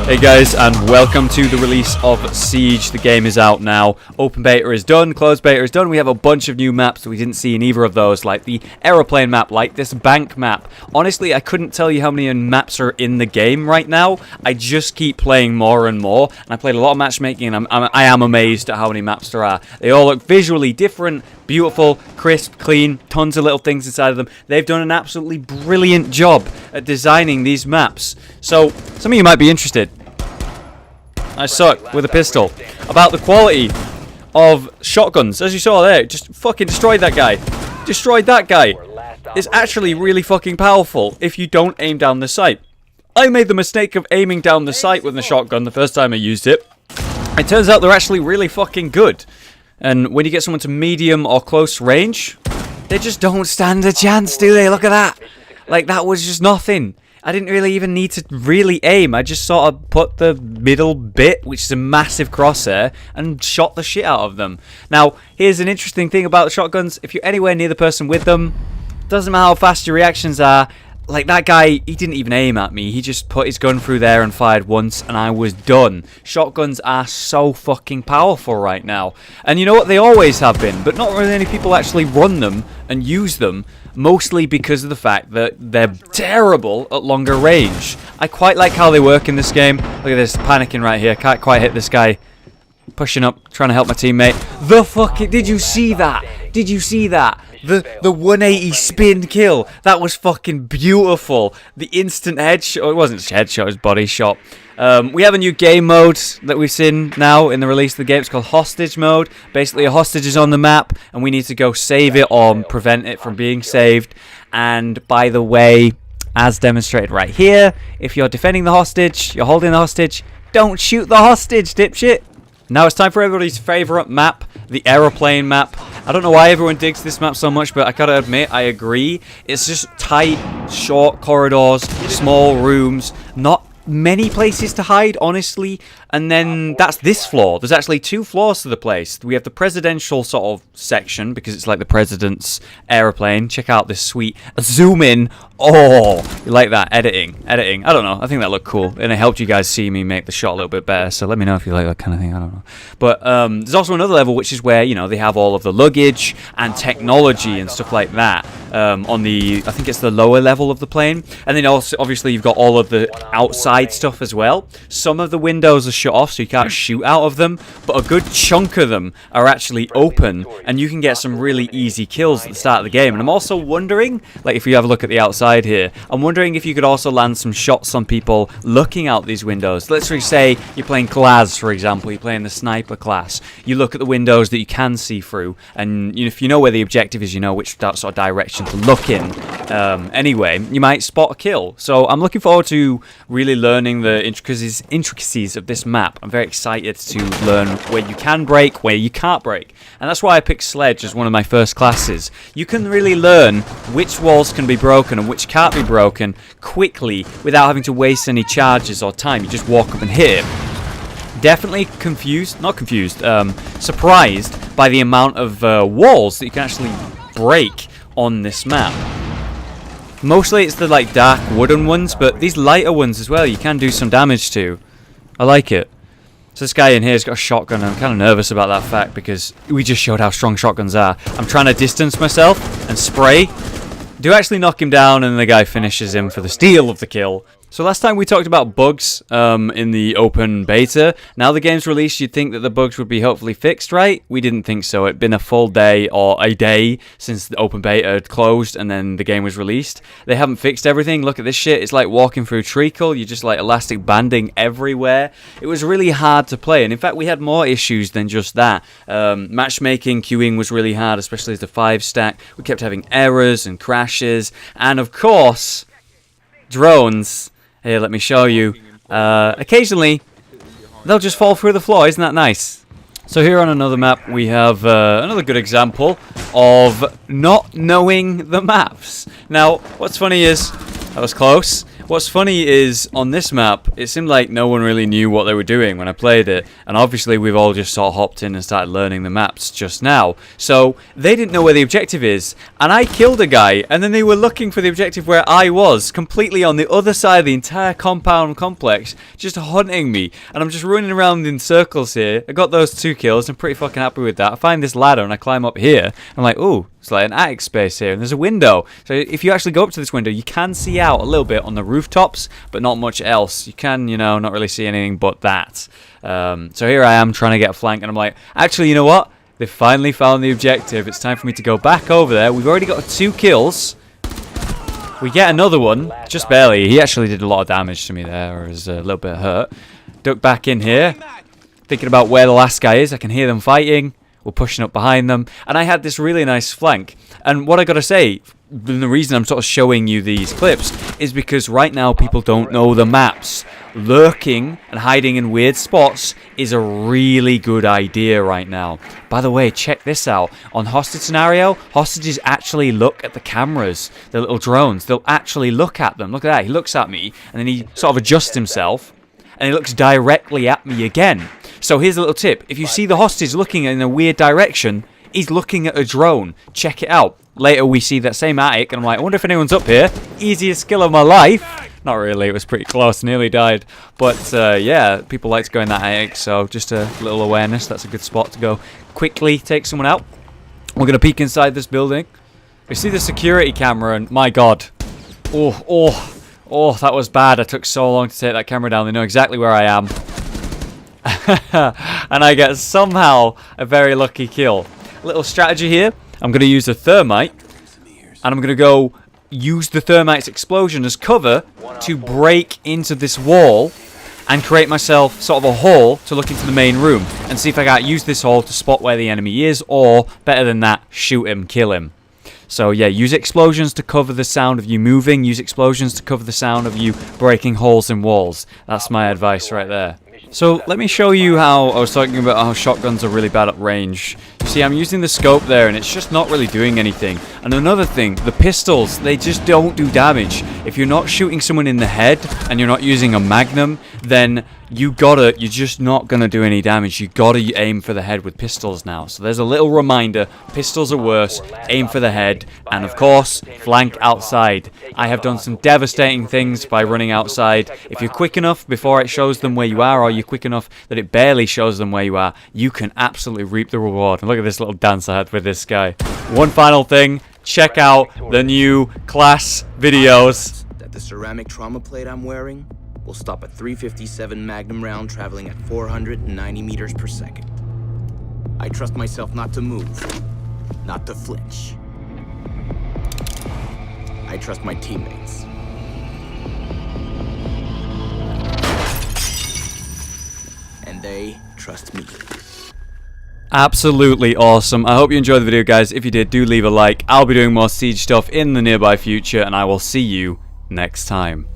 Hey guys, and welcome to the release of Siege. The game is out now. Open beta is done, closed beta is done. We have a bunch of new maps that we didn't see in either of those, like the aeroplane map, like this bank map. Honestly, I couldn't tell you how many maps are in the game right now. I just keep playing more and more, and I played a lot of matchmaking, and I am amazed at how many maps there are. They all look visually different, beautiful, crisp, clean, tons of little things inside of them. They've done an absolutely brilliant job at designing these maps. So, some of you might be interested. I suck with a pistol. About the quality of shotguns. As you saw there, just fucking destroyed that guy. Destroyed that guy. It's actually really fucking powerful if you don't aim down the sight. I made the mistake of aiming down the sight with the shotgun the first time I used it. It turns out they're actually really fucking good. And when you get someone to medium or close range, they just don't stand a chance, do they? Look at that. Like, that was just nothing. I didn't really even need to really aim. I just sort of put the middle bit, which is a massive crosshair, and shot the shit out of them. Now, here's an interesting thing about the shotguns. If you're anywhere near the person with them, doesn't matter how fast your reactions are. Like that guy, he didn't even aim at me. He just put his gun through there and fired once, and I was done. Shotguns are so fucking powerful right now. And you know what? They always have been, but not really many people actually run them and use them, mostly because of the fact that they're terrible at longer range. I quite like how they work in this game. Look at this, panicking right here. Can't quite hit this guy. Pushing up, trying to help my teammate. The fucking... Did you see that? Did you see that? The 180 spin kill. That was fucking beautiful. The instant headshot. Oh, it wasn't headshot, it was body shot. We have a new game mode that we've seen now in the release of the game. It's called hostage mode. Basically, a hostage is on the map, and we need to go save it or prevent it from being saved. And by the way, as demonstrated right here, if you're defending the hostage, you're holding the hostage, don't shoot the hostage, dipshit. Now it's time for everybody's favourite map, the aeroplane map. I don't know why everyone digs this map so much, but I gotta admit, I agree. It's just tight, short corridors, small rooms, not many places to hide, honestly. And then that's this floor. There's actually two floors to the place. We have the presidential sort of section, because it's like the president's aeroplane. Check out this sweet zoom in. Oh, you like that? Editing. I don't know. I think that looked cool. And it helped you guys see me make the shot a little bit better. So let me know if you like that kind of thing. I don't know. But there's also another level, which is where, you know, they have all of the luggage and technology and stuff like that on the, I think it's the lower level of the plane. And then also, obviously, you've got all of the outside stuff as well. Some of the windows are shut off, so you can't shoot out of them. But a good chunk of them are actually open. And you can get some really easy kills at the start of the game. And I'm also wondering, like, if you have a look at the outside here, I'm wondering if you could also land some shots on people looking out these windows. Let's say you're playing class, for example, you're playing the sniper class. You look at the windows that you can see through, and if you know where the objective is, you know which sort of direction to look in. Anyway, you might spot a kill. So I'm looking forward to really learning the intricacies of this map. I'm very excited to learn where you can break, where you can't break. And that's why I picked Sledge as one of my first classes. You can really learn which walls can be broken and which can't be broken quickly without having to waste any charges or time. You just walk up and hit it. Definitely surprised by the amount of walls that you can actually break on this map. Mostly it's the like dark wooden ones, but these lighter ones as well you can do some damage to. I like it. So this guy in here has got a shotgun, and I'm kind of nervous about that fact because we just showed how strong shotguns are. I'm trying to distance myself and spray. Do actually knock him down, and the guy finishes him for the steal of the kill. So last time we talked about bugs in the open beta. Now the game's released, you'd think that the bugs would be hopefully fixed, right? We didn't think so. It'd been a full day or a day since the open beta had closed and then the game was released. They haven't fixed everything. Look at this shit. It's like walking through treacle. You're just like elastic banding everywhere. It was really hard to play, and in fact we had more issues than just that. Matchmaking, queuing was really hard, especially as the 5-stack. We kept having errors and crashes, and of course, drones. Here, let me show you. Occasionally, they'll just fall through the floor. Isn't that nice? So here on another map, we have another good example of not knowing the maps. Now, what's funny is, that was close. What's funny is, on this map, it seemed like no one really knew what they were doing when I played it, and obviously we've all just sort of hopped in and started learning the maps just now. So, they didn't know where the objective is, and I killed a guy, and then they were looking for the objective where I was, completely on the other side of the entire compound complex, just hunting me, and I'm just running around in circles here. I got those 2 kills, I'm pretty fucking happy with that. I find this ladder, and I climb up here, I'm like, ooh, it's like an attic space here, and there's a window. So if you actually go up to this window, you can see out a little bit on the rooftops, but not much else. You can, you know, not really see anything but that. So here I am trying to get a flank, and I'm like, actually, you know what? They've finally found the objective. It's time for me to go back over there. We've already got 2 kills. We get another one, just barely. He actually did a lot of damage to me there. I was a little bit hurt. Duck back in here, thinking about where the last guy is. I can hear them fighting. We're pushing up behind them, and I had this really nice flank. And what I gotta say, the reason I'm sort of showing you these clips is because right now people don't know the maps. Lurking and hiding in weird spots is a really good idea right now. By the way, check this out. On hostage scenario, hostages actually look at the cameras, the little drones. They'll actually look at them. Look at that. He looks at me, and then he sort of adjusts himself, and he looks directly at me again. So here's a little tip. If you see the hostage looking in a weird direction, he's looking at a drone. Check it out. Later we see that same attic, and I'm like, I wonder if anyone's up here. Easiest kill of my life. Not really, it was pretty close, nearly died. But yeah, people like to go in that attic, so just a little awareness. That's a good spot to go quickly take someone out. We're going to peek inside this building. We see the security camera, and my god. Oh, that was bad. I took so long to take that camera down. They know exactly where I am. And I get somehow a very lucky kill. Little strategy here. I'm going to use a thermite, and I'm going to go use the thermite's explosion as cover to break into this wall and create myself sort of a hole to look into the main room and see if I can use this hole to spot where the enemy is, or better than that, shoot him, kill him. So yeah, use explosions to cover the sound of you moving, use explosions to cover the sound of you breaking holes in walls. That's my advice right there. So let me show you how I was talking about how shotguns are really bad at range. You see, I'm using the scope there, and it's just not really doing anything. And another thing, the pistols, they just don't do damage. If you're not shooting someone in the head and you're not using a magnum, then you're just not gonna do any damage. You gotta aim for the head with pistols now. So there's a little reminder, pistols are worse, aim for the head, and of course, flank outside. I have done some devastating things by running outside. If you're quick enough before it shows them where you are, or you're quick enough that it barely shows them where you are, you can absolutely reap the reward. And look at this little dance I had with this guy. One final thing, check out the new class videos. That the ceramic trauma plate I'm wearing will stop a .357 Magnum round traveling at 490 meters per second. I trust myself not to move, not to flinch. I trust my teammates. And they trust me. Absolutely awesome. I hope you enjoyed the video, guys. If you did, do leave a like. I'll be doing more Siege stuff in the nearby future, and I will see you next time.